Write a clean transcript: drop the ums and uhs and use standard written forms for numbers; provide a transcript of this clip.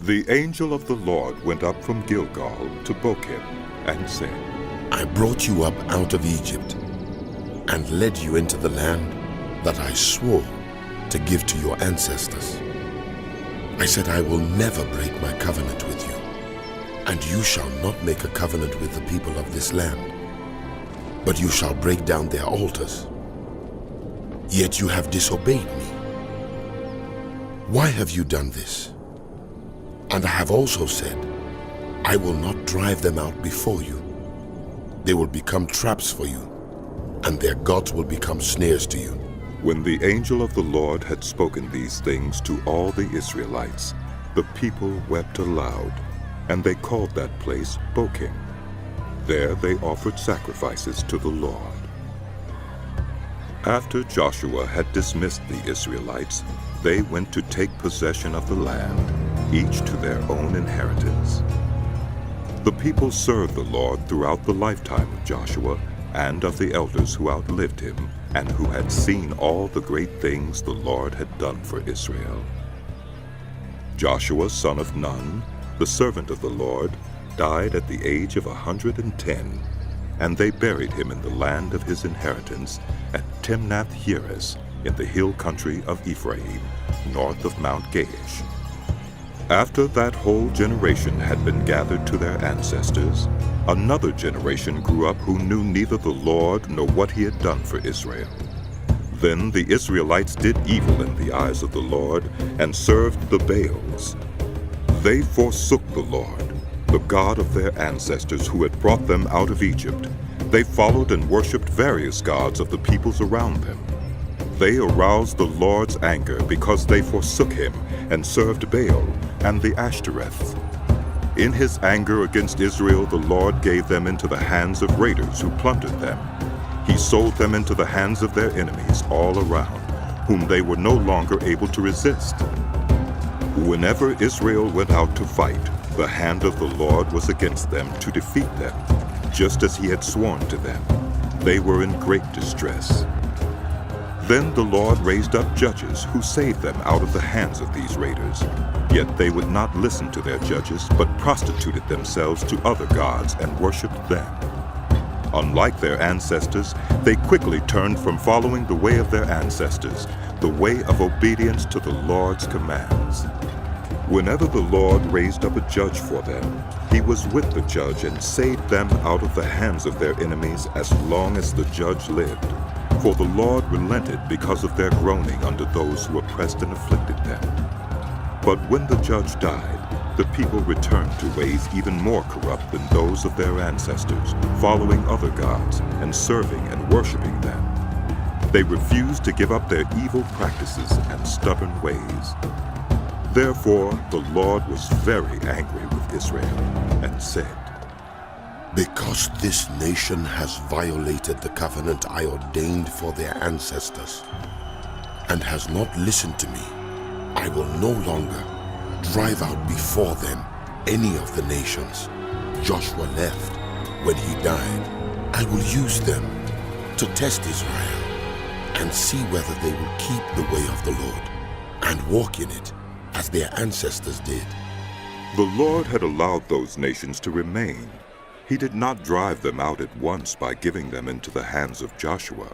The angel of the Lord went up from Gilgal to Bochim and said, I brought you up out of Egypt and led you into the land that I swore to give to your ancestors. I said, I will never break my covenant with you, and you shall not make a covenant with the people of this land, but you shall break down their altars. Yet you have disobeyed me. Why have you done this? And I have also said, I will not drive them out before you. They will become traps for you, and their gods will become snares to you. When the angel of the Lord had spoken these things to all the Israelites, the people wept aloud, and they called that place Bochim. There they offered sacrifices to the Lord. After Joshua had dismissed the Israelites, they went to take possession of the land, each to their own inheritance. The people served the Lord throughout the lifetime of Joshua and of the elders who outlived him and who had seen all the great things the Lord had done for Israel. Joshua, son of Nun, the servant of the Lord, died at the age of 110, and they buried him in the land of his inheritance at Timnath-Heres in the hill country of Ephraim, north of Mount Gaish. After that whole generation had been gathered to their ancestors, another generation grew up who knew neither the Lord nor what he had done for Israel. Then the Israelites did evil in the eyes of the Lord and served the Baals. They forsook the Lord, the God of their ancestors who had brought them out of Egypt. They followed and worshipped various gods of the peoples around them. They aroused the Lord's anger because they forsook him and served Baal and the Ashtoreths. In his anger against Israel, the Lord gave them into the hands of raiders who plundered them. He sold them into the hands of their enemies all around, whom they were no longer able to resist. Whenever Israel went out to fight, the hand of the Lord was against them to defeat them, just as he had sworn to them. They were in great distress. Then the Lord raised up judges who saved them out of the hands of these raiders. Yet they would not listen to their judges, but prostituted themselves to other gods and worshipped them. Unlike their ancestors, they quickly turned from following the way of their ancestors, the way of obedience to the Lord's commands. Whenever the Lord raised up a judge for them, he was with the judge and saved them out of the hands of their enemies as long as the judge lived. For the Lord relented because of their groaning under those who oppressed and afflicted them. But when the judge died, the people returned to ways even more corrupt than those of their ancestors, following other gods and serving and worshiping them. They refused to give up their evil practices and stubborn ways. Therefore, the Lord was very angry with Israel and said, Because this nation has violated the covenant I ordained for their ancestors and has not listened to me, I will no longer drive out before them any of the nations Joshua left when he died. I will use them to test Israel and see whether they will keep the way of the Lord and walk in it as their ancestors did. The Lord had allowed those nations to remain. He did not drive them out at once by giving them into the hands of Joshua.